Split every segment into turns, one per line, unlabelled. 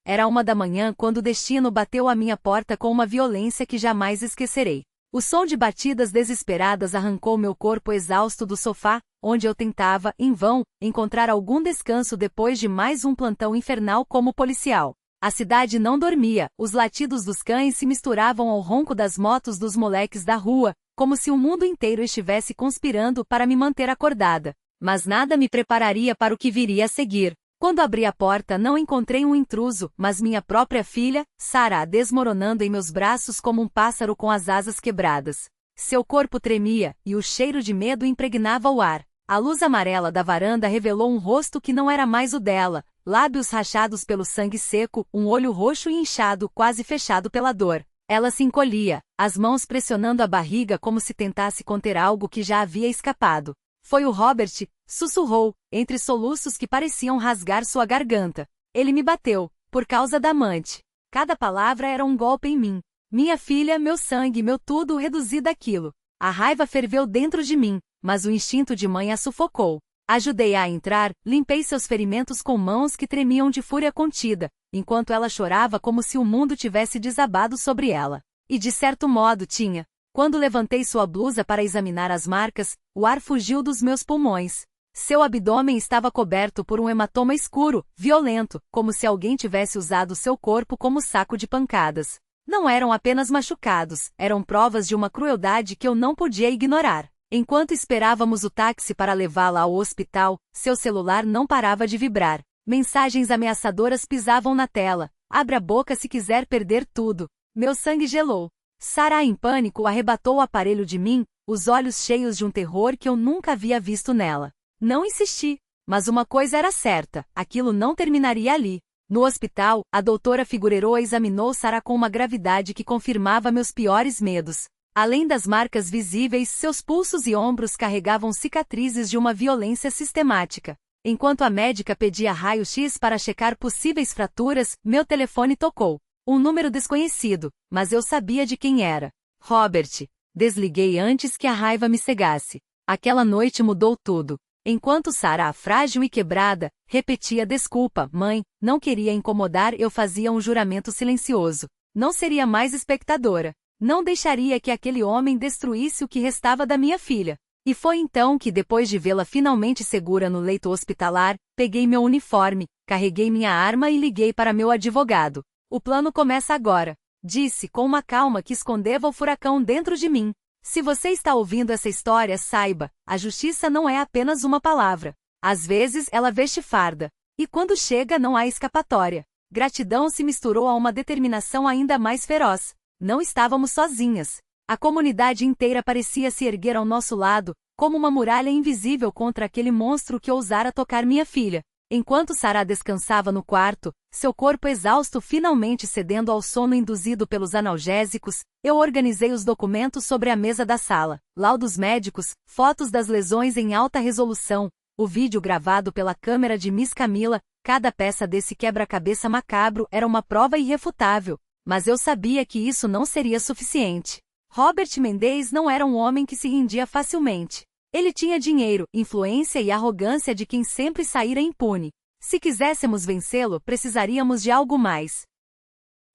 Era 1 da manhã quando o destino bateu à minha porta com uma violência que jamais esquecerei. O som de batidas desesperadas arrancou meu corpo exausto do sofá, onde eu tentava, em vão, encontrar algum descanso depois de mais um plantão infernal como policial. A cidade não dormia, os latidos dos cães se misturavam ao ronco das motos dos moleques da rua, como se o mundo inteiro estivesse conspirando para me manter acordada. Mas nada me prepararia para o que viria a seguir. Quando abri a porta não encontrei um intruso, mas minha própria filha, Sarah, desmoronando em meus braços como um pássaro com as asas quebradas. Seu corpo tremia, e o cheiro de medo impregnava o ar. A luz amarela da varanda revelou um rosto que não era mais o dela, lábios rachados pelo sangue seco, um olho roxo e inchado, quase fechado pela dor. Ela se encolhia, as mãos pressionando a barriga como se tentasse conter algo que já havia escapado. Foi o Robert, sussurrou, entre soluços que pareciam rasgar sua garganta. Ele me bateu, por causa da amante. Cada palavra era um golpe em mim. Minha filha, meu sangue, meu tudo reduzido àquilo. A raiva ferveu dentro de mim, mas o instinto de mãe a sufocou. Ajudei-a a entrar, limpei seus ferimentos com mãos que tremiam de fúria contida, enquanto ela chorava como se o mundo tivesse desabado sobre ela. E de certo modo tinha. Quando levantei sua blusa para examinar as marcas, o ar fugiu dos meus pulmões. Seu abdômen estava coberto por um hematoma escuro, violento, como se alguém tivesse usado seu corpo como saco de pancadas. Não eram apenas machucados, eram provas de uma crueldade que eu não podia ignorar. Enquanto esperávamos o táxi para levá-la ao hospital, seu celular não parava de vibrar. Mensagens ameaçadoras pisavam na tela. Abra a boca se quiser perder tudo. Meu sangue gelou. Sarah, em pânico, arrebatou o aparelho de mim, os olhos cheios de um terror que eu nunca havia visto nela. Não insisti, mas uma coisa era certa, aquilo não terminaria ali. No hospital, a doutora Figueroa examinou Sarah com uma gravidade que confirmava meus piores medos. Além das marcas visíveis, seus pulsos e ombros carregavam cicatrizes de uma violência sistemática. Enquanto a médica pedia raio-x para checar possíveis fraturas, meu telefone tocou. Um número desconhecido, mas eu sabia de quem era. Robert. Desliguei antes que a raiva me cegasse. Aquela noite mudou tudo. Enquanto Sarah, frágil e quebrada, repetia desculpa, mãe, não queria incomodar, eu fazia um juramento silencioso. Não seria mais espectadora. Não deixaria que aquele homem destruísse o que restava da minha filha. E foi então que, depois de vê-la finalmente segura no leito hospitalar, peguei meu uniforme, carreguei minha arma e liguei para meu advogado. O plano começa agora, disse com uma calma que escondeva o furacão dentro de mim. Se você está ouvindo essa história, saiba, a justiça não é apenas uma palavra. Às vezes ela veste farda. E quando chega não há escapatória. Gratidão se misturou a uma determinação ainda mais feroz. Não estávamos sozinhas. A comunidade inteira parecia se erguer ao nosso lado, como uma muralha invisível contra aquele monstro que ousara tocar minha filha. Enquanto Sarah descansava no quarto, seu corpo exausto finalmente cedendo ao sono induzido pelos analgésicos, eu organizei os documentos sobre a mesa da sala, laudos médicos, fotos das lesões em alta resolução, o vídeo gravado pela câmera de Miss Camila, cada peça desse quebra-cabeça macabro era uma prova irrefutável, mas eu sabia que isso não seria suficiente. Robert Mendes não era um homem que se rendia facilmente. Ele tinha dinheiro, influência e arrogância de quem sempre saíra impune. Se quiséssemos vencê-lo, precisaríamos de algo mais.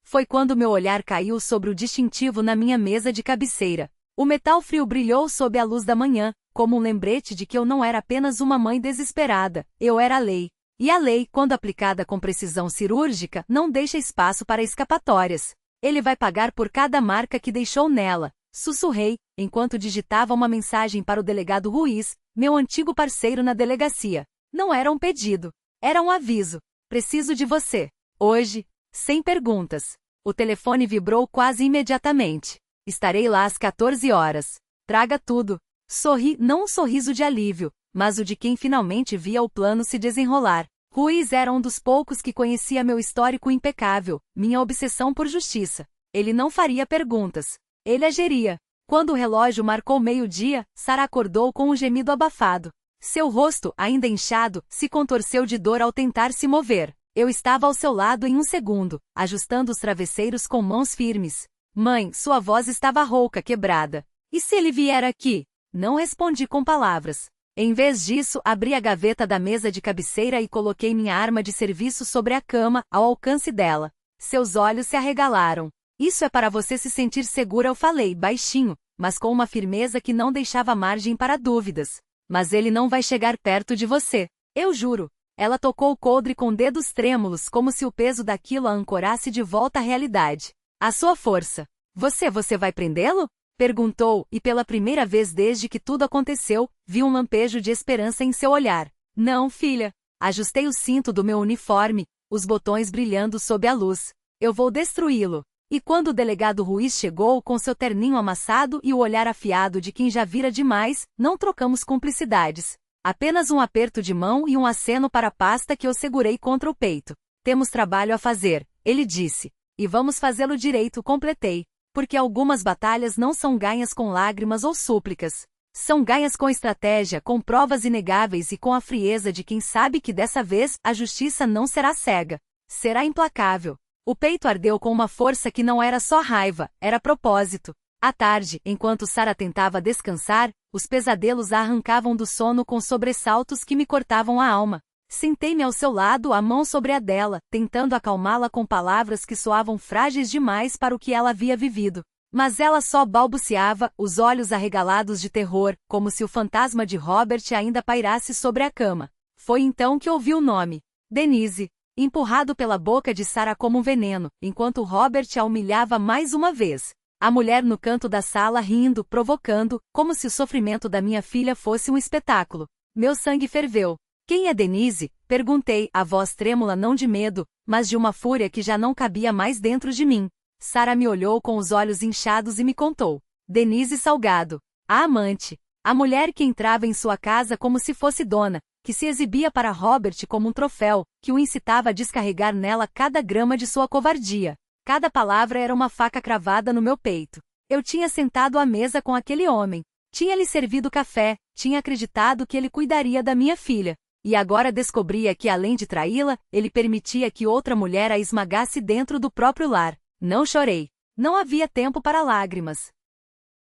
Foi quando meu olhar caiu sobre o distintivo na minha mesa de cabeceira. O metal frio brilhou sob a luz da manhã, como um lembrete de que eu não era apenas uma mãe desesperada, eu era a lei. E a lei, quando aplicada com precisão cirúrgica, não deixa espaço para escapatórias. Ele vai pagar por cada marca que deixou nela. Sussurrei, enquanto digitava uma mensagem para o delegado Ruiz, meu antigo parceiro na delegacia. Não era um pedido. Era um aviso. Preciso de você. Hoje, sem perguntas. O telefone vibrou quase imediatamente. Estarei lá às 14 horas. Traga tudo. Sorri, não um sorriso de alívio, mas o de quem finalmente via o plano se desenrolar. Ruiz era um dos poucos que conhecia meu histórico impecável, minha obsessão por justiça. Ele não faria perguntas. Ele agiria. Quando o relógio marcou meio-dia, Sarah acordou com um gemido abafado. Seu rosto, ainda inchado, se contorceu de dor ao tentar se mover. Eu estava ao seu lado em um segundo, ajustando os travesseiros com mãos firmes. Mãe, sua voz estava rouca, quebrada. E se ele vier aqui? Não respondi com palavras. Em vez disso, abri a gaveta da mesa de cabeceira e coloquei minha arma de serviço sobre a cama, ao alcance dela. Seus olhos se arregalaram. Isso é para você se sentir segura, eu falei, baixinho, mas com uma firmeza que não deixava margem para dúvidas. Mas ele não vai chegar perto de você. Eu juro. Ela tocou o coldre com dedos trêmulos como se o peso daquilo a ancorasse de volta à realidade. A sua força. Você vai prendê-lo? Perguntou, e pela primeira vez desde que tudo aconteceu, vi um lampejo de esperança em seu olhar. Não, filha. Ajustei o cinto do meu uniforme, os botões brilhando sob a luz. Eu vou destruí-lo. E quando o delegado Ruiz chegou com seu terninho amassado e o olhar afiado de quem já vira demais, não trocamos cumplicidades. Apenas um aperto de mão e um aceno para a pasta que eu segurei contra o peito. Temos trabalho a fazer, ele disse. E vamos fazê-lo direito, completei. Porque algumas batalhas não são ganhas com lágrimas ou súplicas. São ganhas com estratégia, com provas inegáveis e com a frieza de quem sabe que dessa vez a justiça não será cega. Será implacável. O peito ardeu com uma força que não era só raiva, era propósito. À tarde, enquanto Sara tentava descansar, os pesadelos a arrancavam do sono com sobressaltos que me cortavam a alma. Sentei-me ao seu lado, a mão sobre a dela, tentando acalmá-la com palavras que soavam frágeis demais para o que ela havia vivido. Mas ela só balbuciava, os olhos arregalados de terror, como se o fantasma de Robert ainda pairasse sobre a cama. Foi então que ouvi o nome. Denise. Empurrado pela boca de Sara como um veneno, enquanto Robert a humilhava mais uma vez. A mulher no canto da sala rindo, provocando, como se o sofrimento da minha filha fosse um espetáculo. Meu sangue ferveu. Quem é Denise? Perguntei, a voz trêmula não de medo, mas de uma fúria que já não cabia mais dentro de mim. Sara me olhou com os olhos inchados e me contou. Denise Salgado. A amante. A mulher que entrava em sua casa como se fosse dona, que se exibia para Robert como um troféu, que o incitava a descarregar nela cada grama de sua covardia. Cada palavra era uma faca cravada no meu peito. Eu tinha sentado à mesa com aquele homem. Tinha-lhe servido café, tinha acreditado que ele cuidaria da minha filha. E agora descobria que, além de traí-la, ele permitia que outra mulher a esmagasse dentro do próprio lar. Não chorei. Não havia tempo para lágrimas.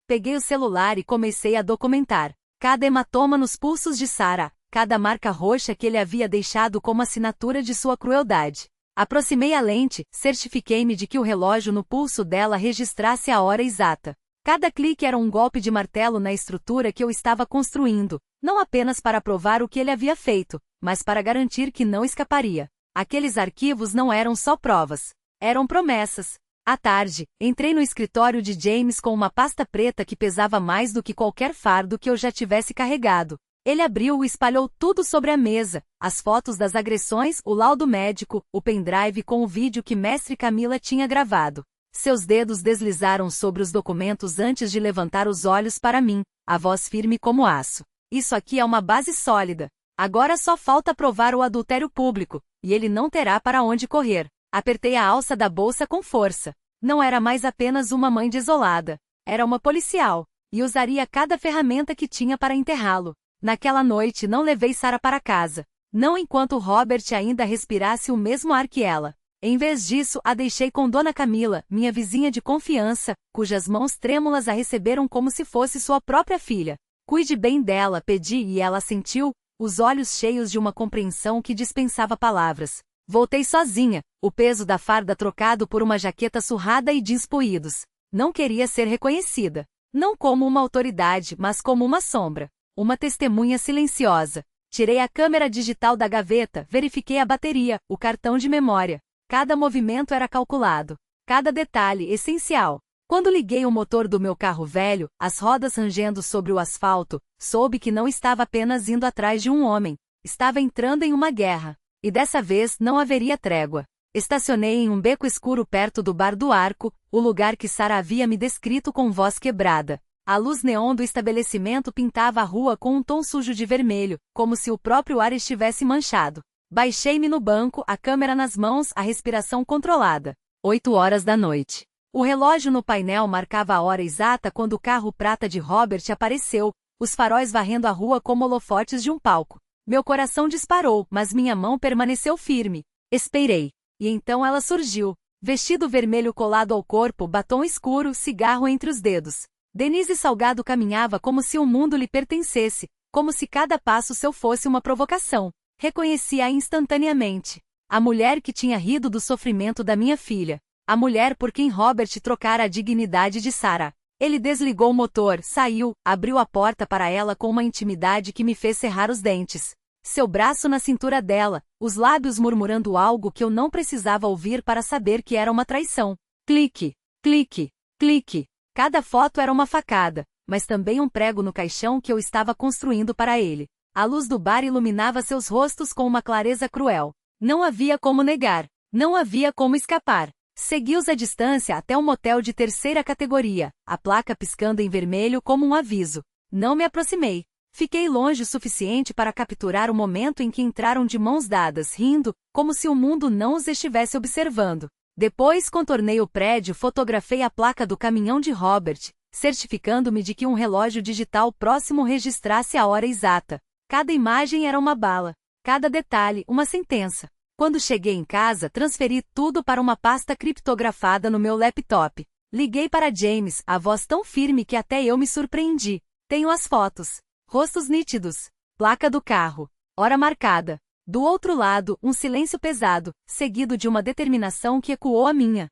Peguei o celular e comecei a documentar. Cada hematoma nos pulsos de Sara, cada marca roxa que ele havia deixado como assinatura de sua crueldade. Aproximei a lente, certifiquei-me de que o relógio no pulso dela registrasse a hora exata. Cada clique era um golpe de martelo na estrutura que eu estava construindo, não apenas para provar o que ele havia feito, mas para garantir que não escaparia. Aqueles arquivos não eram só provas. Eram promessas. À tarde, entrei no escritório de James com uma pasta preta que pesava mais do que qualquer fardo que eu já tivesse carregado. Ele abriu e espalhou tudo sobre a mesa, as fotos das agressões, o laudo médico, o pendrive com o vídeo que Mestre Camila tinha gravado. Seus dedos deslizaram sobre os documentos antes de levantar os olhos para mim, a voz firme como aço. Isso aqui é uma base sólida. Agora só falta provar o adultério público, e ele não terá para onde correr. Apertei a alça da bolsa com força. Não era mais apenas uma mãe desolada. Era uma policial, e usaria cada ferramenta que tinha para enterrá-lo. Naquela noite não levei Sara para casa. Não enquanto Robert ainda respirasse o mesmo ar que ela. Em vez disso, a deixei com Dona Camila, minha vizinha de confiança, cujas mãos trêmulas a receberam como se fosse sua própria filha. Cuide bem dela, pedi e ela assentiu, os olhos cheios de uma compreensão que dispensava palavras. Voltei sozinha, o peso da farda trocado por uma jaqueta surrada e jeans poídos. Não queria ser reconhecida. Não como uma autoridade, mas como uma sombra. Uma testemunha silenciosa. Tirei a câmera digital da gaveta, verifiquei a bateria, o cartão de memória. Cada movimento era calculado. Cada detalhe essencial. Quando liguei o motor do meu carro velho, as rodas rangendo sobre o asfalto, soube que não estava apenas indo atrás de um homem. Estava entrando em uma guerra. E dessa vez não haveria trégua. Estacionei em um beco escuro perto do Bar do Arco, o lugar que Sara havia me descrito com voz quebrada. A luz neon do estabelecimento pintava a rua com um tom sujo de vermelho, como se o próprio ar estivesse manchado. Baixei-me no banco, a câmera nas mãos, a respiração controlada. 8 horas da noite. O relógio no painel marcava a hora exata quando o carro prata de Robert apareceu, os faróis varrendo a rua como holofotes de um palco. Meu coração disparou, mas minha mão permaneceu firme. Esperei. E então ela surgiu. Vestido vermelho colado ao corpo, batom escuro, cigarro entre os dedos. Denise Salgado caminhava como se o mundo lhe pertencesse, como se cada passo seu fosse uma provocação. Reconheci-a instantaneamente. A mulher que tinha rido do sofrimento da minha filha. A mulher por quem Robert trocara a dignidade de Sarah. Ele desligou o motor, saiu, abriu a porta para ela com uma intimidade que me fez cerrar os dentes. Seu braço na cintura dela, os lábios murmurando algo que eu não precisava ouvir para saber que era uma traição. Clique, clique, clique. Cada foto era uma facada, mas também um prego no caixão que eu estava construindo para ele. A luz do bar iluminava seus rostos com uma clareza cruel. Não havia como negar. Não havia como escapar. Segui-os à distância até um motel de terceira categoria, a placa piscando em vermelho como um aviso. Não me aproximei. Fiquei longe o suficiente para capturar o momento em que entraram de mãos dadas, rindo, como se o mundo não os estivesse observando. Depois contornei o prédio, fotografei a placa do caminhão de Robert, certificando-me de que um relógio digital próximo registrasse a hora exata. Cada imagem era uma bala. Cada detalhe, uma sentença. Quando cheguei em casa, transferi tudo para uma pasta criptografada no meu laptop. Liguei para James, a voz tão firme que até eu me surpreendi. Tenho as fotos. Rostos nítidos. Placa do carro. Hora marcada. Do outro lado, um silêncio pesado, seguido de uma determinação que ecoou a minha.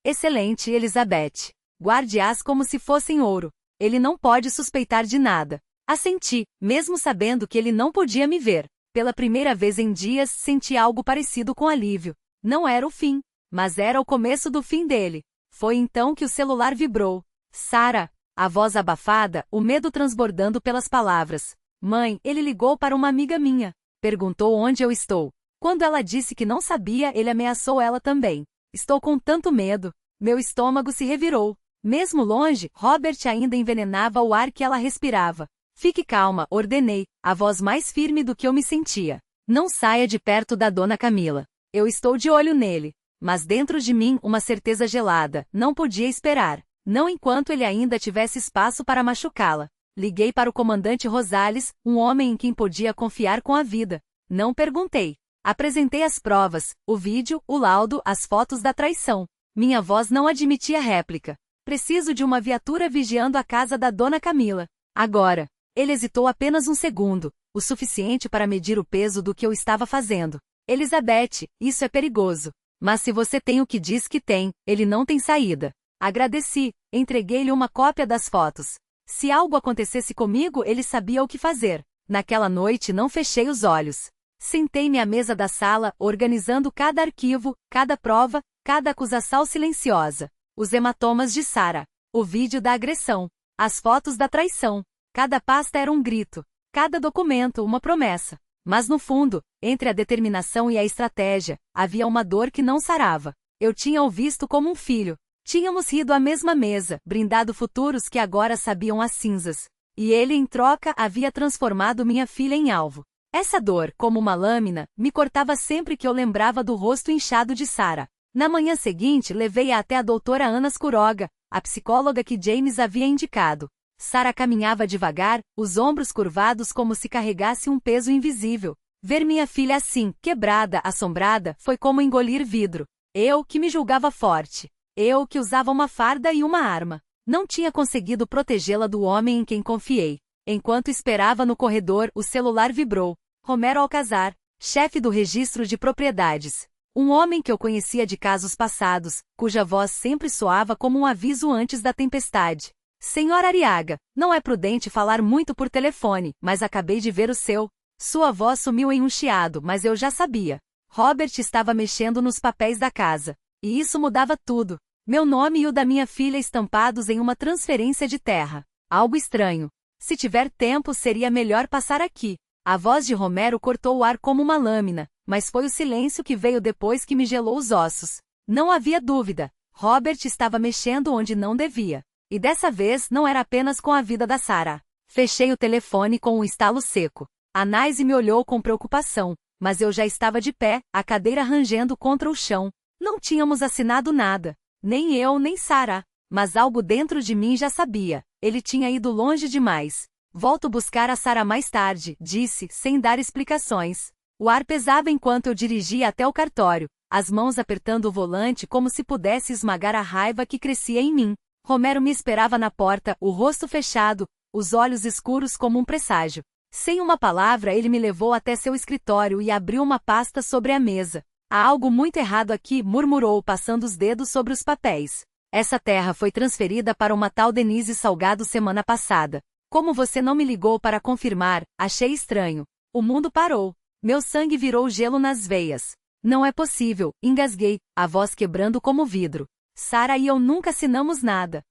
Excelente, Elizabeth. Guarde-as como se fossem ouro. Ele não pode suspeitar de nada. Assenti, mesmo sabendo que ele não podia me ver. Pela primeira vez em dias, senti algo parecido com alívio. Não era o fim, mas era o começo do fim dele. Foi então que o celular vibrou. Sarah, a voz abafada, o medo transbordando pelas palavras. Mãe, ele ligou para uma amiga minha. Perguntou onde eu estou. Quando ela disse que não sabia, ele ameaçou ela também. Estou com tanto medo. Meu estômago se revirou. Mesmo longe, Robert ainda envenenava o ar que ela respirava. Fique calma, ordenei, a voz mais firme do que eu me sentia. Não saia de perto da dona Camila. Eu estou de olho nele. Mas dentro de mim uma certeza gelada, não podia esperar. Não enquanto ele ainda tivesse espaço para machucá-la. Liguei para o comandante Rosales, um homem em quem podia confiar com a vida. Não perguntei. Apresentei as provas, o vídeo, o laudo, as fotos da traição. Minha voz não admitia réplica. Preciso de uma viatura vigiando a casa da dona Camila. Agora. Ele hesitou apenas um segundo, o suficiente para medir o peso do que eu estava fazendo. Elizabeth, isso é perigoso. Mas se você tem o que diz que tem, ele não tem saída. Agradeci, entreguei-lhe uma cópia das fotos. Se algo acontecesse comigo, ele sabia o que fazer. Naquela noite não fechei os olhos. Sentei-me à mesa da sala, organizando cada arquivo, cada prova, cada acusação silenciosa. Os hematomas de Sarah. O vídeo da agressão. As fotos da traição. Cada pasta era um grito, cada documento uma promessa. Mas no fundo, entre a determinação e a estratégia, havia uma dor que não sarava. Eu tinha-o visto como um filho. Tínhamos rido à mesma mesa, brindado futuros que agora sabiam as cinzas. E ele, em troca, havia transformado minha filha em alvo. Essa dor, como uma lâmina, me cortava sempre que eu lembrava do rosto inchado de Sarah. Na manhã seguinte, levei-a até a doutora Ana Skuroga, a psicóloga que James havia indicado. Sarah caminhava devagar, os ombros curvados como se carregasse um peso invisível. Ver minha filha assim, quebrada, assombrada, foi como engolir vidro. Eu, que me julgava forte. Eu, que usava uma farda e uma arma. Não tinha conseguido protegê-la do homem em quem confiei. Enquanto esperava no corredor, o celular vibrou. Romero Alcazar, chefe do registro de propriedades. Um homem que eu conhecia de casos passados, cuja voz sempre soava como um aviso antes da tempestade. Senhora Ariaga, não é prudente falar muito por telefone, mas acabei de ver o seu. Sua voz sumiu em um chiado, mas eu já sabia. Robert estava mexendo nos papéis da casa. E isso mudava tudo. Meu nome e o da minha filha estampados em uma transferência de terra. Algo estranho. Se tiver tempo, seria melhor passar aqui. A voz de Romero cortou o ar como uma lâmina, mas foi o silêncio que veio depois que me gelou os ossos. Não havia dúvida. Robert estava mexendo onde não devia. E dessa vez não era apenas com a vida da Sarah. Fechei o telefone com um estalo seco. A Naise me olhou com preocupação, mas eu já estava de pé, a cadeira rangendo contra o chão. Não tínhamos assinado nada. Nem eu nem Sarah. Mas algo dentro de mim já sabia. Ele tinha ido longe demais. Volto buscar a Sarah mais tarde, disse, sem dar explicações. O ar pesava enquanto eu dirigia até o cartório, as mãos apertando o volante como se pudesse esmagar a raiva que crescia em mim. Romero me esperava na porta, o rosto fechado, os olhos escuros como um presságio. Sem uma palavra ele me levou até seu escritório e abriu uma pasta sobre a mesa. Há algo muito errado aqui, murmurou passando os dedos sobre os papéis. Essa terra foi transferida para uma tal Denise Salgado semana passada. Como você não me ligou para confirmar, achei estranho. O mundo parou. Meu sangue virou gelo nas veias. Não é possível, engasguei, a voz quebrando como vidro. Sara e eu nunca assinamos nada.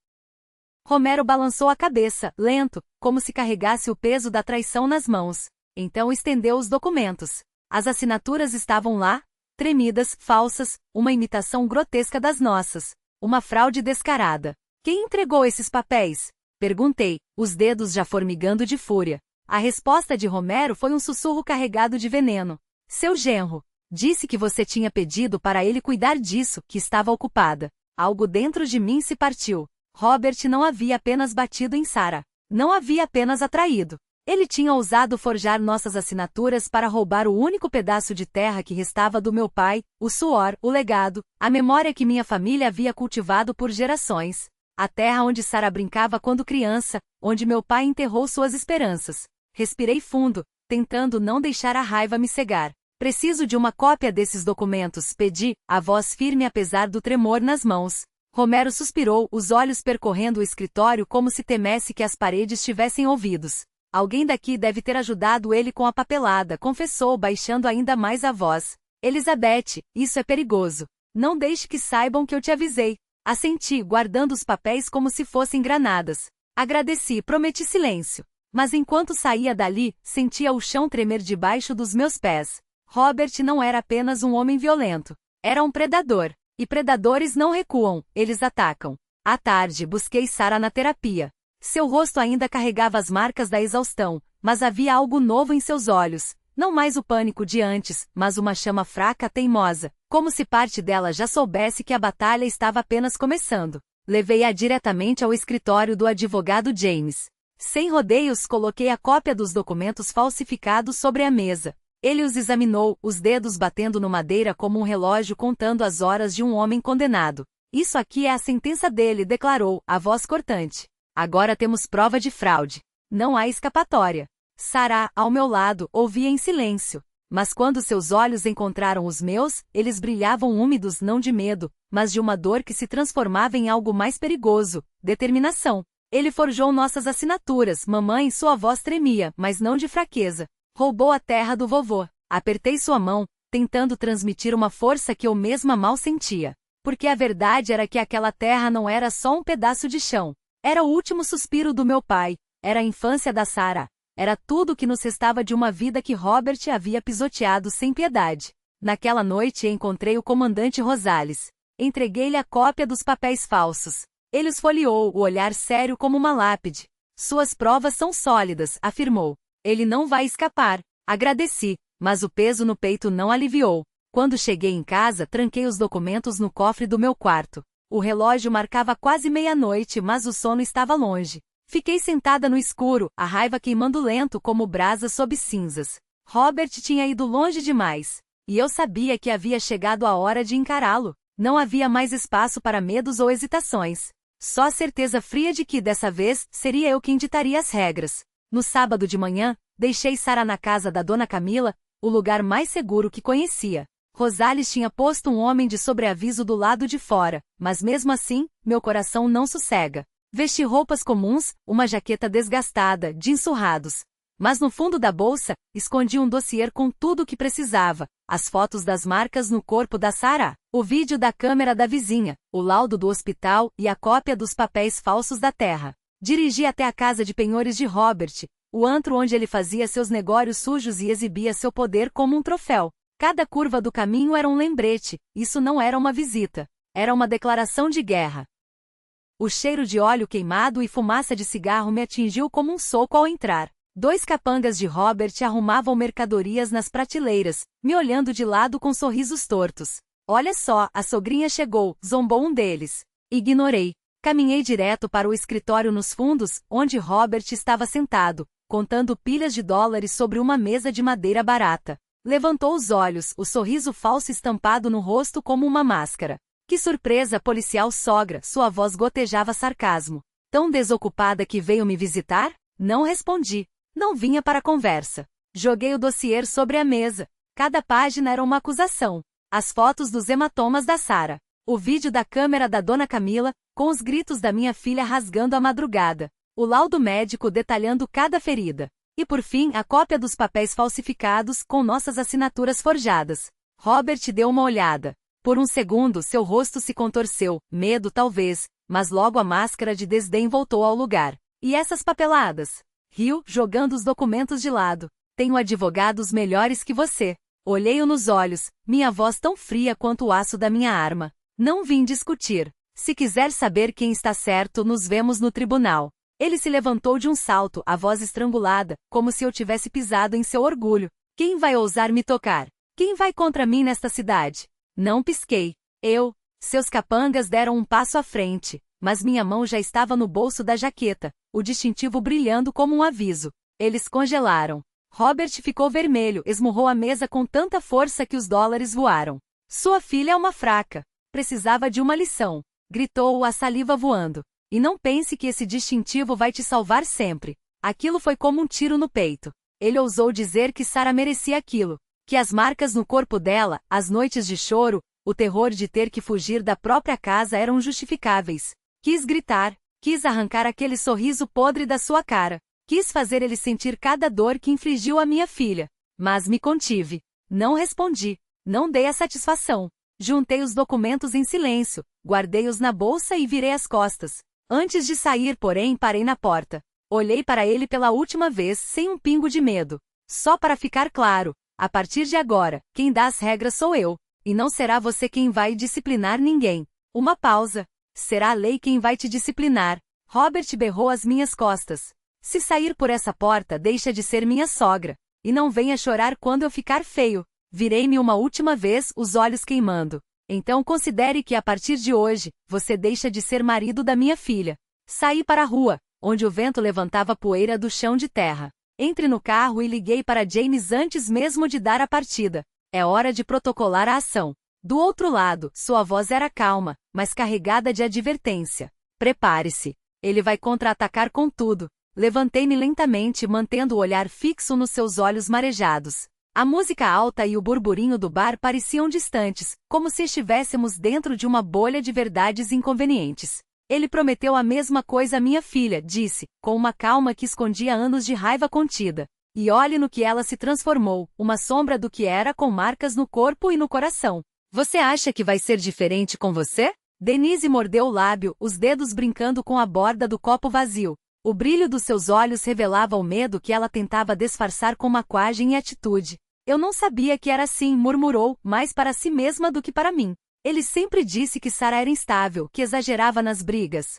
Romero balançou a cabeça, lento, como se carregasse o peso da traição nas mãos. Então estendeu os documentos. As assinaturas estavam lá, tremidas, falsas, uma imitação grotesca das nossas. Uma fraude descarada. Quem entregou esses papéis? Perguntei, os dedos já formigando de fúria. A resposta de Romero foi um sussurro carregado de veneno. Seu genro. Disse que você tinha pedido para ele cuidar disso, que estava ocupada. Algo dentro de mim se partiu. Robert não havia apenas batido em Sara. Não havia apenas atraído. Ele tinha ousado forjar nossas assinaturas para roubar o único pedaço de terra que restava do meu pai, o suor, o legado, a memória que minha família havia cultivado por gerações. A terra onde Sara brincava quando criança, onde meu pai enterrou suas esperanças. Respirei fundo, tentando não deixar a raiva me cegar. Preciso de uma cópia desses documentos, pedi, a voz firme apesar do tremor nas mãos. Romero suspirou, os olhos percorrendo o escritório como se temesse que as paredes tivessem ouvidos. Alguém daqui deve ter ajudado ele com a papelada, confessou, baixando ainda mais a voz. Elizabeth, isso é perigoso. Não deixe que saibam que eu te avisei. Assenti, guardando os papéis como se fossem granadas. Agradeci, prometi silêncio. Mas enquanto saía dali, sentia o chão tremer debaixo dos meus pés. Robert não era apenas um homem violento. Era um predador. E predadores não recuam, eles atacam. À tarde, busquei Sara na terapia. Seu rosto ainda carregava as marcas da exaustão, mas havia algo novo em seus olhos. Não mais o pânico de antes, mas uma chama fraca, teimosa, como se parte dela já soubesse que a batalha estava apenas começando. Levei-a diretamente ao escritório do advogado James. Sem rodeios, coloquei a cópia dos documentos falsificados sobre a mesa. Ele os examinou, os dedos batendo no madeira como um relógio contando as horas de um homem condenado. Isso aqui é a sentença dele, declarou, a voz cortante. Agora temos prova de fraude. Não há escapatória. Sara, ao meu lado, ouvia em silêncio. Mas quando seus olhos encontraram os meus, eles brilhavam úmidos não de medo, mas de uma dor que se transformava em algo mais perigoso, determinação. Ele forjou nossas assinaturas, mamãe, sua voz tremia, mas não de fraqueza. Roubou a terra do vovô. Apertei sua mão, tentando transmitir uma força que eu mesma mal sentia. Porque a verdade era que aquela terra não era só um pedaço de chão. Era o último suspiro do meu pai. Era a infância da Sara. Era tudo o que nos restava de uma vida que Robert havia pisoteado sem piedade. Naquela noite encontrei o comandante Rosales. Entreguei-lhe a cópia dos papéis falsos. Ele os folheou, o olhar sério como uma lápide. Suas provas são sólidas, afirmou. Ele não vai escapar. Agradeci, mas o peso no peito não aliviou. Quando cheguei em casa, tranquei os documentos no cofre do meu quarto. O relógio marcava quase meia-noite, mas o sono estava longe. Fiquei sentada no escuro, a raiva queimando lento como brasas sob cinzas. Robert tinha ido longe demais. E eu sabia que havia chegado a hora de encará-lo. Não havia mais espaço para medos ou hesitações. Só a certeza fria de que, dessa vez, seria eu quem ditaria as regras. No sábado de manhã, deixei Sara na casa da dona Camila, o lugar mais seguro que conhecia. Rosales tinha posto um homem de sobreaviso do lado de fora, mas mesmo assim, meu coração não sossega. Vesti roupas comuns, uma jaqueta desgastada, de ensurrados. Mas no fundo da bolsa, escondi um dossiê com tudo o que precisava, as fotos das marcas no corpo da Sara, o vídeo da câmera da vizinha, o laudo do hospital e a cópia dos papéis falsos da terra. Dirigi até a casa de penhores de Robert, o antro onde ele fazia seus negócios sujos e exibia seu poder como um troféu. Cada curva do caminho era um lembrete, isso não era uma visita. Era uma declaração de guerra. O cheiro de óleo queimado e fumaça de cigarro me atingiu como um soco ao entrar. 2 capangas de Robert arrumavam mercadorias nas prateleiras, me olhando de lado com sorrisos tortos. Olha só, a sogrinha chegou, zombou um deles. Ignorei. Caminhei direto para o escritório nos fundos, onde Robert estava sentado, contando pilhas de dólares sobre uma mesa de madeira barata. Levantou os olhos, o sorriso falso estampado no rosto como uma máscara. Que surpresa, policial sogra, sua voz gotejava sarcasmo. Tão desocupada que veio me visitar? Não respondi. Não vinha para conversa. Joguei o dossiê sobre a mesa. Cada página era uma acusação. As fotos dos hematomas da Sarah. O vídeo da câmera da Dona Camila, com os gritos da minha filha rasgando a madrugada. O laudo médico detalhando cada ferida. E por fim, a cópia dos papéis falsificados com nossas assinaturas forjadas. Robert deu uma olhada. Por um segundo, seu rosto se contorceu, medo talvez, mas logo a máscara de desdém voltou ao lugar. E essas papeladas? Riu, jogando os documentos de lado. Tenho advogados melhores que você. Olhei-o nos olhos, minha voz tão fria quanto o aço da minha arma. Não vim discutir. Se quiser saber quem está certo, nos vemos no tribunal. Ele se levantou de um salto, a voz estrangulada, como se eu tivesse pisado em seu orgulho. Quem vai ousar me tocar? Quem vai contra mim nesta cidade? Não pisquei. Seus capangas deram um passo à frente, mas minha mão já estava no bolso da jaqueta, o distintivo brilhando como um aviso. Eles congelaram. Robert ficou vermelho, esmurrou a mesa com tanta força que os dólares voaram. Sua filha é uma fraca. Precisava de uma lição. Gritou-o, a saliva voando. E não pense que esse distintivo vai te salvar sempre. Aquilo foi como um tiro no peito. Ele ousou dizer que Sarah merecia aquilo. Que as marcas no corpo dela, as noites de choro, o terror de ter que fugir da própria casa eram justificáveis. Quis gritar, quis arrancar aquele sorriso podre da sua cara. Quis fazer ele sentir cada dor que infligiu à minha filha. Mas me contive. Não respondi. Não dei a satisfação. Juntei os documentos em silêncio, guardei-os na bolsa e virei as costas. Antes de sair, porém, parei na porta. Olhei para ele pela última vez sem um pingo de medo. Só para ficar claro, a partir de agora, quem dá as regras sou eu. E não será você quem vai disciplinar ninguém. Uma pausa. Será a lei quem vai te disciplinar. Robert berrou às minhas costas. Se sair por essa porta, deixa de ser minha sogra. E não venha chorar quando eu ficar feio. Virei-me uma última vez, os olhos queimando. Então considere que a partir de hoje, você deixa de ser marido da minha filha. Saí para a rua, onde o vento levantava poeira do chão de terra. Entre no carro e liguei para James antes mesmo de dar a partida. É hora de protocolar a ação. Do outro lado, sua voz era calma, mas carregada de advertência. Prepare-se. Ele vai contra-atacar com tudo. Levantei-me lentamente, mantendo o olhar fixo nos seus olhos marejados. A música alta e o burburinho do bar pareciam distantes, como se estivéssemos dentro de uma bolha de verdades inconvenientes. Ele prometeu a mesma coisa à minha filha, disse, com uma calma que escondia anos de raiva contida. E olhe no que ela se transformou, uma sombra do que era com marcas no corpo e no coração. Você acha que vai ser diferente com você? Denise mordeu o lábio, os dedos brincando com a borda do copo vazio. O brilho dos seus olhos revelava o medo que ela tentava disfarçar com maquiagem e atitude. Eu não sabia que era assim, murmurou, mais para si mesma do que para mim. Ele sempre disse que Sarah era instável, que exagerava nas brigas.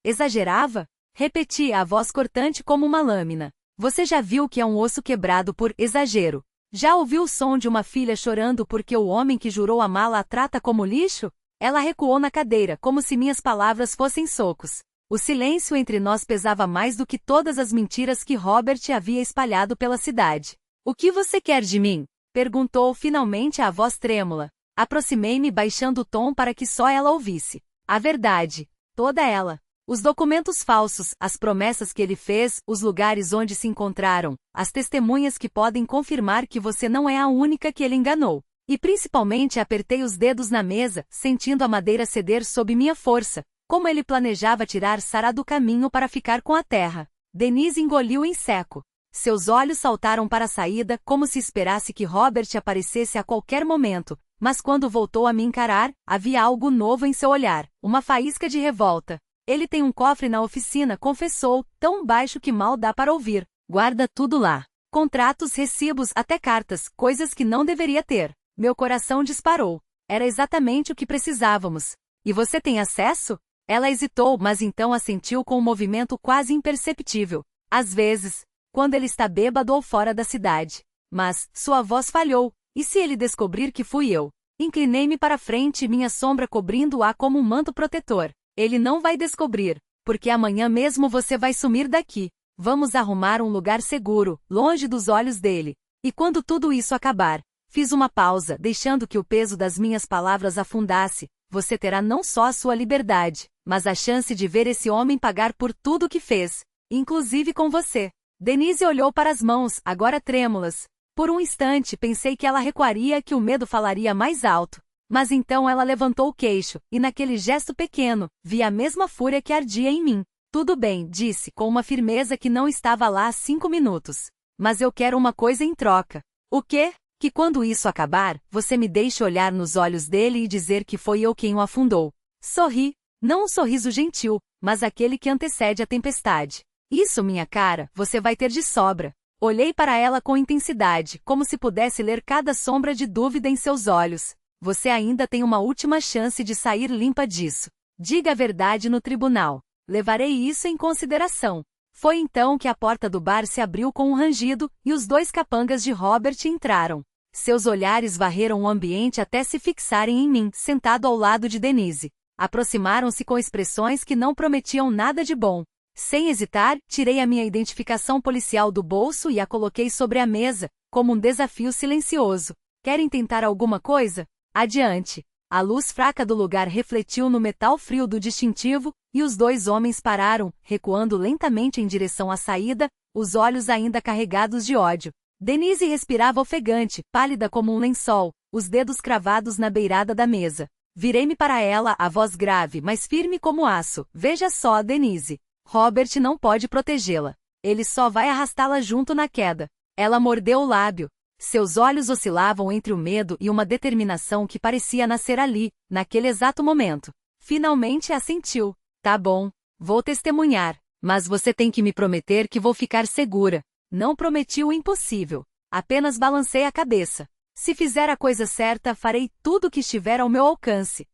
Exagerava? Repeti, a voz cortante como uma lâmina. Você já viu o que é um osso quebrado por exagero? Já ouviu o som de uma filha chorando porque o homem que jurou amá-la a trata como lixo? Ela recuou na cadeira, como se minhas palavras fossem socos. O silêncio entre nós pesava mais do que todas as mentiras que Robert havia espalhado pela cidade. O que você quer de mim? Perguntou finalmente a voz trêmula. Aproximei-me baixando o tom para que só ela ouvisse. A verdade. Toda ela. Os documentos falsos, as promessas que ele fez, os lugares onde se encontraram, as testemunhas que podem confirmar que você não é a única que ele enganou. E principalmente apertei os dedos na mesa, sentindo a madeira ceder sob minha força, como ele planejava tirar Sarah do caminho para ficar com a terra. Denise engoliu em seco. Seus olhos saltaram para a saída, como se esperasse que Robert aparecesse a qualquer momento, mas quando voltou a me encarar, havia algo novo em seu olhar, uma faísca de revolta. Ele tem um cofre na oficina, confessou, tão baixo que mal dá para ouvir. Guarda tudo lá. Contratos, recibos, até cartas, coisas que não deveria ter. Meu coração disparou. Era exatamente o que precisávamos. E você tem acesso? Ela hesitou, mas então assentiu com um movimento quase imperceptível. Às vezes, quando ele está bêbado ou fora da cidade. Mas, sua voz falhou. E se ele descobrir que fui eu? Inclinei-me para frente, minha sombra cobrindo-a como um manto protetor. Ele não vai descobrir, porque amanhã mesmo você vai sumir daqui. Vamos arrumar um lugar seguro, longe dos olhos dele. E quando tudo isso acabar, fiz uma pausa, deixando que o peso das minhas palavras afundasse. Você terá não só a sua liberdade, mas a chance de ver esse homem pagar por tudo o que fez. inclusive com você. Denise olhou para as mãos, agora trêmulas. Por um instante pensei que ela recuaria, que o medo falaria mais alto. Mas então ela levantou o queixo, e naquele gesto pequeno, vi a mesma fúria que ardia em mim. Tudo bem, disse, com uma firmeza que não estava lá há 5 minutos. Mas eu quero uma coisa em troca. O quê? Que quando isso acabar, você me deixe olhar nos olhos dele e dizer que foi eu quem o afundou. Sorri. Não um sorriso gentil, mas aquele que antecede a tempestade. Isso, minha cara, você vai ter de sobra. Olhei para ela com intensidade, como se pudesse ler cada sombra de dúvida em seus olhos. Você ainda tem uma última chance de sair limpa disso. Diga a verdade no tribunal. Levarei isso em consideração. Foi então que a porta do bar se abriu com um rangido, e os 2 capangas de Robert entraram. Seus olhares varreram o ambiente até se fixarem em mim, sentado ao lado de Denise. Aproximaram-se com expressões que não prometiam nada de bom. Sem hesitar, tirei a minha identificação policial do bolso e a coloquei sobre a mesa, como um desafio silencioso. Querem tentar alguma coisa? Adiante. A luz fraca do lugar refletiu no metal frio do distintivo, e os 2 homens pararam, recuando lentamente em direção à saída, os olhos ainda carregados de ódio. Denise respirava ofegante, pálida como um lençol, os dedos cravados na beirada da mesa. Virei-me para ela, a voz grave, mas firme como aço. Veja só, Denise. Robert não pode protegê-la. Ele só vai arrastá-la junto na queda. Ela mordeu o lábio. Seus olhos oscilavam entre o medo e uma determinação que parecia nascer ali, naquele exato momento. Finalmente assentiu. Tá bom, vou testemunhar, mas você tem que me prometer que vou ficar segura. Não prometi o impossível. Apenas balancei a cabeça. Se fizer a coisa certa, farei tudo o que estiver ao meu alcance.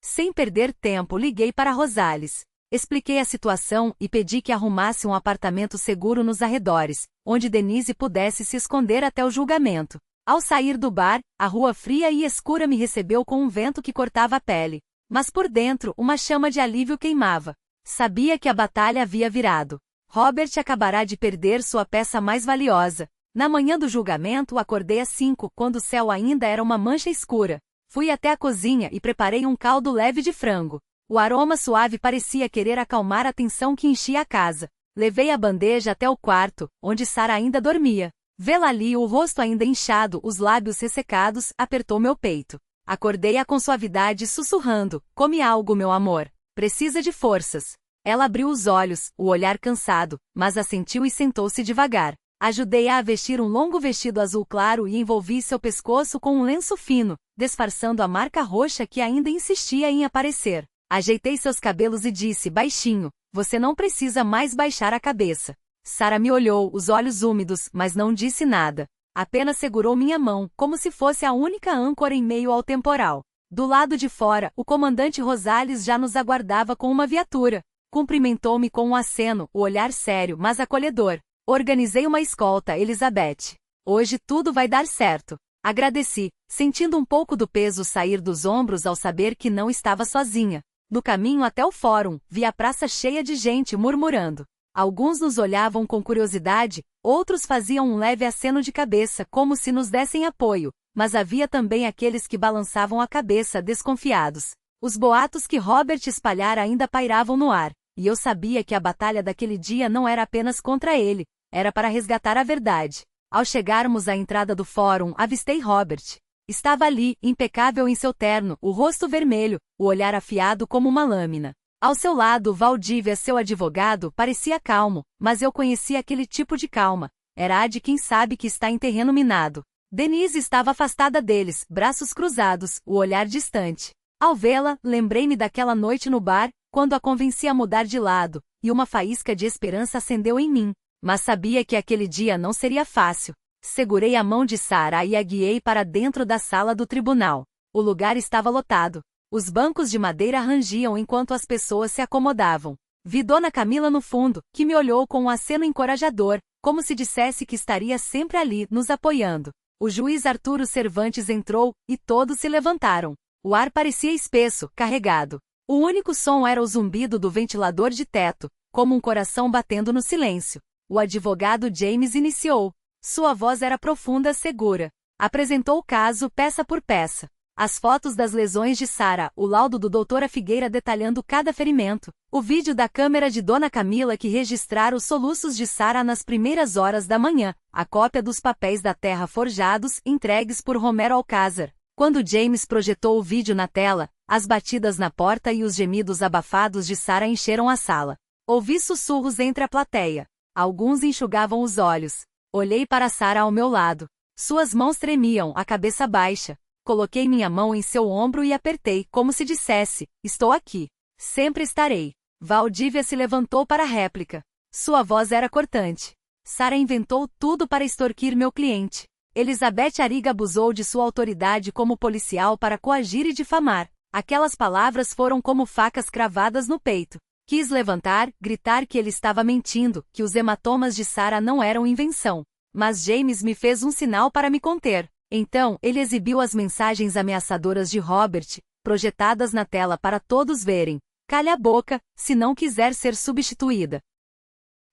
Sem perder tempo, liguei para Rosales. Expliquei a situação e pedi que arrumasse um apartamento seguro nos arredores, onde Denise pudesse se esconder até o julgamento. Ao sair do bar, a rua fria e escura me recebeu com um vento que cortava a pele. Mas por dentro, uma chama de alívio queimava. Sabia que a batalha havia virado. Robert acabará de perder sua peça mais valiosa. Na manhã do julgamento, acordei às 5, quando o céu ainda era uma mancha escura. Fui até a cozinha e preparei um caldo leve de frango. O aroma suave parecia querer acalmar a tensão que enchia a casa. Levei a bandeja até o quarto, onde Sara ainda dormia. Vê-la ali, o rosto ainda inchado, os lábios ressecados, apertou meu peito. Acordei-a com suavidade, sussurrando: come algo, meu amor. Precisa de forças. Ela abriu os olhos, o olhar cansado, mas assentiu e sentou-se devagar. Ajudei-a a vestir um longo vestido azul claro e envolvi seu pescoço com um lenço fino, disfarçando a marca roxa que ainda insistia em aparecer. Ajeitei seus cabelos e disse baixinho: você não precisa mais baixar a cabeça. Sara me olhou, os olhos úmidos, mas não disse nada. Apenas segurou minha mão, como se fosse a única âncora em meio ao temporal. Do lado de fora, o comandante Rosales já nos aguardava com uma viatura. Cumprimentou-me com um aceno, o olhar sério, mas acolhedor. Organizei uma escolta, Elizabeth. Hoje tudo vai dar certo. Agradeci, sentindo um pouco do peso sair dos ombros ao saber que não estava sozinha. No caminho até o fórum, vi a praça cheia de gente murmurando. Alguns nos olhavam com curiosidade, outros faziam um leve aceno de cabeça como se nos dessem apoio, mas havia também aqueles que balançavam a cabeça desconfiados. Os boatos que Robert espalhara ainda pairavam no ar, e eu sabia que a batalha daquele dia não era apenas contra ele, era para resgatar a verdade. Ao chegarmos à entrada do fórum, avistei Robert. Estava ali, impecável em seu terno, o rosto vermelho, o olhar afiado como uma lâmina. Ao seu lado, Valdívia, seu advogado, parecia calmo, mas eu conhecia aquele tipo de calma. Era a de quem sabe que está em terreno minado. Denise estava afastada deles, braços cruzados, o olhar distante. Ao vê-la, lembrei-me daquela noite no bar, quando a convenci a mudar de lado, e uma faísca de esperança acendeu em mim. Mas sabia que aquele dia não seria fácil. Segurei a mão de Sara e a guiei para dentro da sala do tribunal. O lugar estava lotado. Os bancos de madeira rangiam enquanto as pessoas se acomodavam. Vi Dona Camila no fundo, que me olhou com um aceno encorajador, como se dissesse que estaria sempre ali, nos apoiando. O juiz Arturo Cervantes entrou, e todos se levantaram. O ar parecia espesso, carregado. O único som era o zumbido do ventilador de teto, como um coração batendo no silêncio. O advogado James iniciou. Sua voz era profunda, segura. Apresentou o caso peça por peça. As fotos das lesões de Sara, o laudo do Dra. Figueira detalhando cada ferimento, o vídeo da câmera de Dona Camila que registrara os soluços de Sara nas primeiras horas da manhã, a cópia dos papéis da terra forjados entregues por Romero Alcázar. Quando James projetou o vídeo na tela, as batidas na porta e os gemidos abafados de Sara encheram a sala. Ouvi sussurros entre a plateia. Alguns enxugavam os olhos. Olhei para Sara ao meu lado. Suas mãos tremiam, a cabeça baixa. Coloquei minha mão em seu ombro e apertei, como se dissesse, estou aqui. Sempre estarei. Valdívia se levantou para a réplica. Sua voz era cortante. Sara inventou tudo para extorquir meu cliente. Elizabeth Ariga abusou de sua autoridade como policial para coagir e difamar. Aquelas palavras foram como facas cravadas no peito. Quis levantar, gritar que ele estava mentindo, que os hematomas de Sara não eram invenção. Mas James me fez um sinal para me conter. Então, ele exibiu as mensagens ameaçadoras de Robert, projetadas na tela para todos verem. Calhe a boca, se não quiser ser substituída.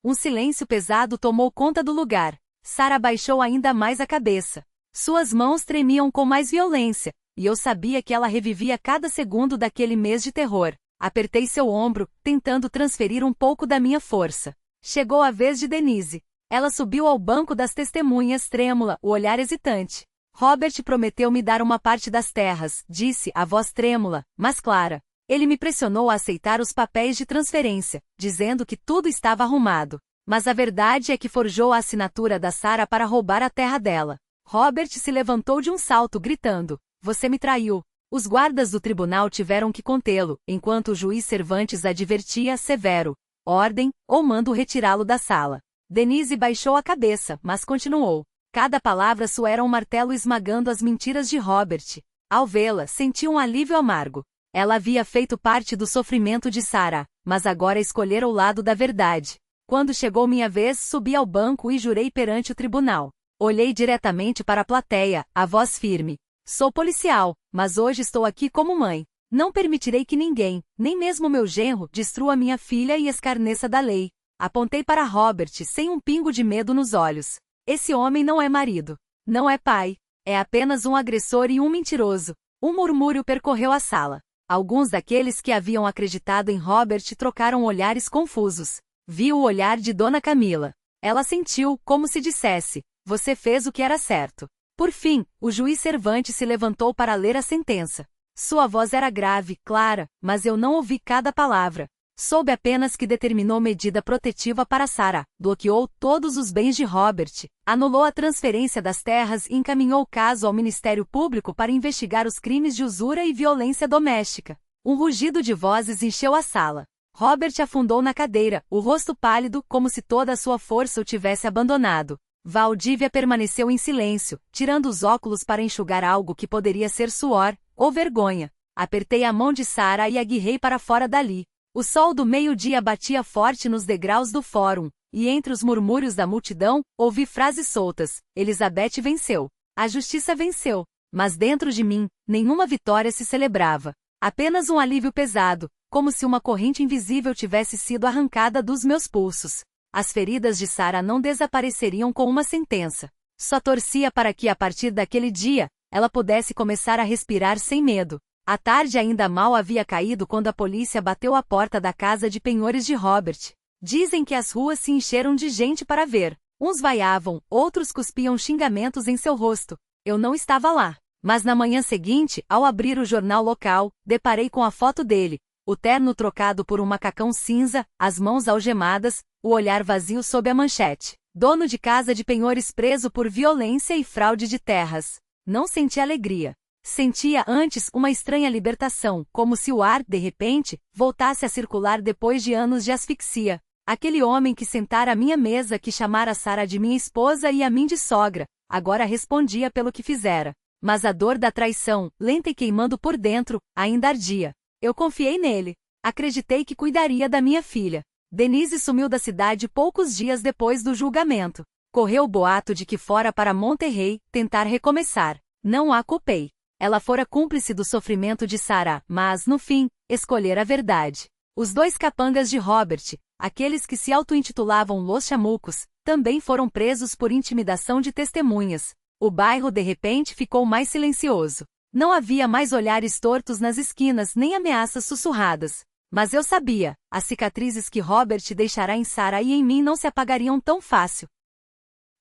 Um silêncio pesado tomou conta do lugar. Sara baixou ainda mais a cabeça. Suas mãos tremiam com mais violência, e eu sabia que ela revivia cada segundo daquele mês de terror. Apertei seu ombro, tentando transferir um pouco da minha força. Chegou a vez de Denise. Ela subiu ao banco das testemunhas trêmula, o olhar hesitante. Robert prometeu me dar uma parte das terras, disse, a voz trêmula, mas clara. Ele me pressionou a aceitar os papéis de transferência, dizendo que tudo estava arrumado. Mas a verdade é que forjou a assinatura da Sara para roubar a terra dela. Robert se levantou de um salto, gritando, você me traiu. Os guardas do tribunal tiveram que contê-lo, enquanto o juiz Cervantes advertia severo, ordem, ou mando retirá-lo da sala. Denise baixou a cabeça, mas continuou. Cada palavra sua era um martelo esmagando as mentiras de Robert. Ao vê-la, senti um alívio amargo. Ela havia feito parte do sofrimento de Sara, mas agora escolhera o lado da verdade. Quando chegou minha vez, subi ao banco e jurei perante o tribunal. Olhei diretamente para a plateia, a voz firme. Sou policial, mas hoje estou aqui como mãe. Não permitirei que ninguém, nem mesmo meu genro, destrua minha filha e escarneça da lei. Apontei para Robert sem um pingo de medo nos olhos. Esse homem não é marido. Não é pai. É apenas um agressor e um mentiroso. Um murmúrio percorreu a sala. Alguns daqueles que haviam acreditado em Robert trocaram olhares confusos. Vi o olhar de Dona Camila. Ela sentiu, como se dissesse, você fez o que era certo. Por fim, o juiz Cervantes se levantou para ler a sentença. Sua voz era grave, clara, mas eu não ouvi cada palavra. Soube apenas que determinou medida protetiva para Sara, bloqueou todos os bens de Robert, anulou a transferência das terras e encaminhou o caso ao Ministério Público para investigar os crimes de usura e violência doméstica. Um rugido de vozes encheu a sala. Robert afundou na cadeira, o rosto pálido, como se toda a sua força o tivesse abandonado. Valdívia permaneceu em silêncio, tirando os óculos para enxugar algo que poderia ser suor, ou vergonha. Apertei a mão de Sara e a guiei para fora dali. O sol do meio-dia batia forte nos degraus do fórum, e entre os murmúrios da multidão, ouvi frases soltas. Elizabeth venceu. A justiça venceu. Mas dentro de mim, nenhuma vitória se celebrava. Apenas um alívio pesado, como se uma corrente invisível tivesse sido arrancada dos meus pulsos. As feridas de Sara não desapareceriam com uma sentença. Só torcia para que, a partir daquele dia, ela pudesse começar a respirar sem medo. A tarde ainda mal havia caído quando a polícia bateu à porta da casa de penhores de Robert. Dizem que as ruas se encheram de gente para ver. Uns vaiavam, outros cuspiam xingamentos em seu rosto. Eu não estava lá. Mas na manhã seguinte, ao abrir o jornal local, deparei com a foto dele. O terno trocado por um macacão cinza, as mãos algemadas, o olhar vazio sob a manchete. Dono de casa de penhores preso por violência e fraude de terras. Não senti alegria. Sentia antes uma estranha libertação, como se o ar, de repente, voltasse a circular depois de anos de asfixia. Aquele homem que sentara à minha mesa, que chamara Sara de minha esposa e a mim de sogra, agora respondia pelo que fizera. Mas a dor da traição, lenta e queimando por dentro, ainda ardia. Eu confiei nele. Acreditei que cuidaria da minha filha. Denise sumiu da cidade poucos dias depois do julgamento. Correu o boato de que fora para Monterrey, tentar recomeçar. Não a culpei. Ela fora cúmplice do sofrimento de Sara, mas, no fim, escolhera a verdade. Os dois capangas de Robert, aqueles que se auto-intitulavam Los Chamucos, também foram presos por intimidação de testemunhas. O bairro de repente ficou mais silencioso. Não havia mais olhares tortos nas esquinas nem ameaças sussurradas. Mas eu sabia, as cicatrizes que Robert deixará em Sarah e em mim não se apagariam tão fácil.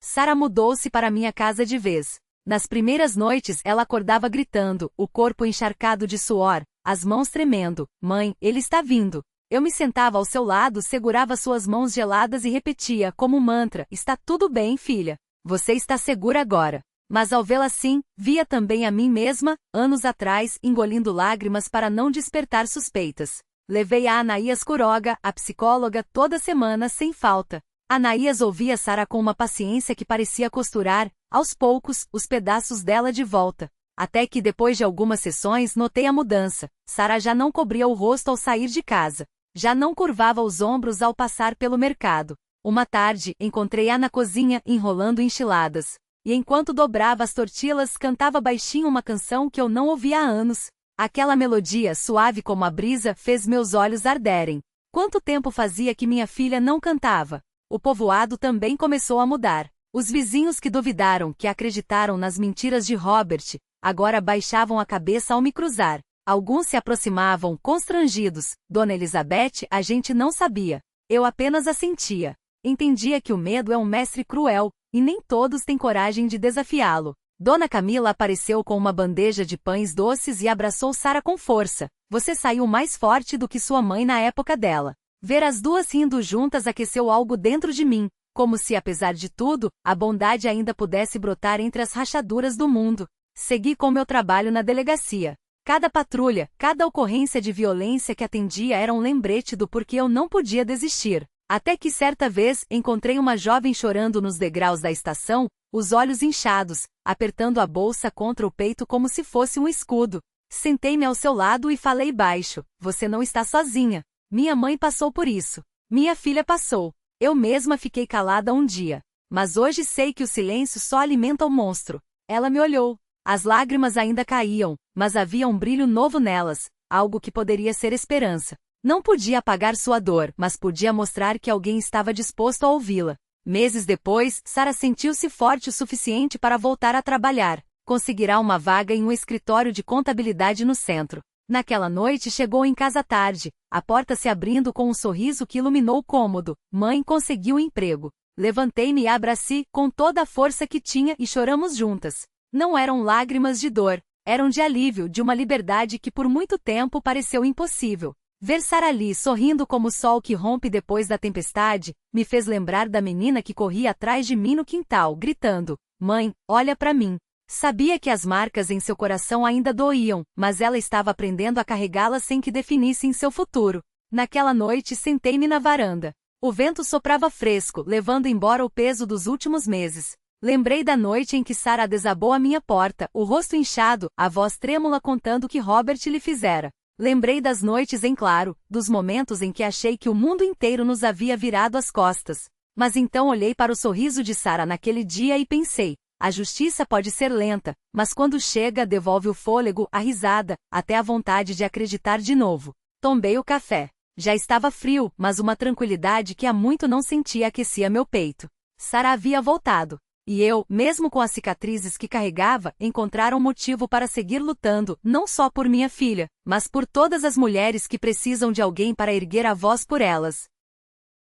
Sarah mudou-se para minha casa de vez. Nas primeiras noites ela acordava gritando, o corpo encharcado de suor, as mãos tremendo. Mãe, ele está vindo. Eu me sentava ao seu lado, segurava suas mãos geladas e repetia, como um mantra, está tudo bem, filha. Você está segura agora. Mas ao vê-la assim, via também a mim mesma, anos atrás, engolindo lágrimas para não despertar suspeitas. Levei a Anaías Kuroga, a psicóloga, toda semana sem falta. Anaías ouvia Sarah com uma paciência que parecia costurar, aos poucos, os pedaços dela de volta. Até que depois de algumas sessões notei a mudança. Sarah já não cobria o rosto ao sair de casa. Já não curvava os ombros ao passar pelo mercado. Uma tarde, encontrei-a na cozinha, enrolando enchiladas. E enquanto dobrava as tortilhas, cantava baixinho uma canção que eu não ouvia há anos. Aquela melodia, suave como a brisa, fez meus olhos arderem. Quanto tempo fazia que minha filha não cantava? O povoado também começou a mudar. Os vizinhos que duvidaram, que acreditaram nas mentiras de Robert, agora baixavam a cabeça ao me cruzar. Alguns se aproximavam, constrangidos. Dona Elizabeth, a gente não sabia. Eu apenas assentia. Entendia que o medo é um mestre cruel, e nem todos têm coragem de desafiá-lo. Dona Camila apareceu com uma bandeja de pães doces e abraçou Sarah com força. Você saiu mais forte do que sua mãe na época dela. Ver as duas rindo juntas aqueceu algo dentro de mim, como se, apesar de tudo, a bondade ainda pudesse brotar entre as rachaduras do mundo. Segui com meu trabalho na delegacia. Cada patrulha, cada ocorrência de violência que atendia era um lembrete do porquê eu não podia desistir. Até que certa vez, encontrei uma jovem chorando nos degraus da estação, os olhos inchados, apertando a bolsa contra o peito como se fosse um escudo. Sentei-me ao seu lado e falei baixo, você não está sozinha. Minha mãe passou por isso. Minha filha passou. Eu mesma fiquei calada um dia. Mas hoje sei que o silêncio só alimenta o monstro. Ela me olhou. As lágrimas ainda caíam, mas havia um brilho novo nelas, algo que poderia ser esperança. Não podia apagar sua dor, mas podia mostrar que alguém estava disposto a ouvi-la. Meses depois, Sarah sentiu-se forte o suficiente para voltar a trabalhar. Conseguirá uma vaga em um escritório de contabilidade no centro. Naquela noite chegou em casa tarde, a porta se abrindo com um sorriso que iluminou o cômodo. Mãe, conseguiu um emprego. Levantei-me e a abracei com toda a força que tinha e choramos juntas. Não eram lágrimas de dor, eram de alívio, de uma liberdade que por muito tempo pareceu impossível. Ver Sarah Lee sorrindo como o sol que rompe depois da tempestade, me fez lembrar da menina que corria atrás de mim no quintal, gritando, mãe, olha para mim. Sabia que as marcas em seu coração ainda doíam, mas ela estava aprendendo a carregá-las sem que definissem seu futuro. Naquela noite sentei-me na varanda. O vento soprava fresco, levando embora o peso dos últimos meses. Lembrei da noite em que Sarah desabou à minha porta, o rosto inchado, a voz trêmula contando o que Robert lhe fizera. Lembrei das noites em claro, dos momentos em que achei que o mundo inteiro nos havia virado as costas. Mas então olhei para o sorriso de Sarah naquele dia e pensei, a justiça pode ser lenta, mas quando chega devolve o fôlego, a risada, até a vontade de acreditar de novo. Tombei o café. Já estava frio, mas uma tranquilidade que há muito não sentia aquecia meu peito. Sarah havia voltado. E eu, mesmo com as cicatrizes que carregava, encontrara um motivo para seguir lutando, não só por minha filha, mas por todas as mulheres que precisam de alguém para erguer a voz por elas.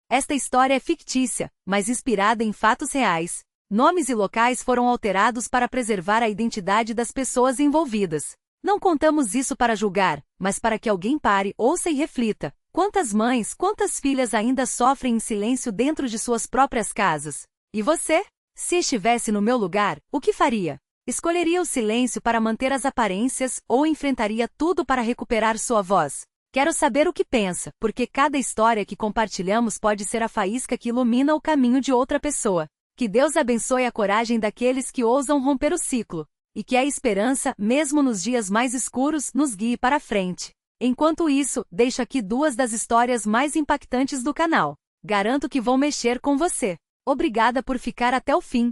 Esta história é fictícia, mas inspirada em fatos reais. Nomes e locais foram alterados para preservar a identidade das pessoas envolvidas. Não contamos isso para julgar, mas para que alguém pare, ouça e reflita. Quantas mães, quantas filhas ainda sofrem em silêncio dentro de suas próprias casas? E você? Se estivesse no meu lugar, o que faria? Escolheria o silêncio para manter as aparências ou enfrentaria tudo para recuperar sua voz? Quero saber o que pensa, porque cada história que compartilhamos pode ser a faísca que ilumina o caminho de outra pessoa. Que Deus abençoe a coragem daqueles que ousam romper o ciclo, e que a esperança, mesmo nos dias mais escuros, nos guie para frente. Enquanto isso, deixo aqui duas das histórias mais impactantes do canal. Garanto que vão mexer com você. Obrigada por ficar até o fim.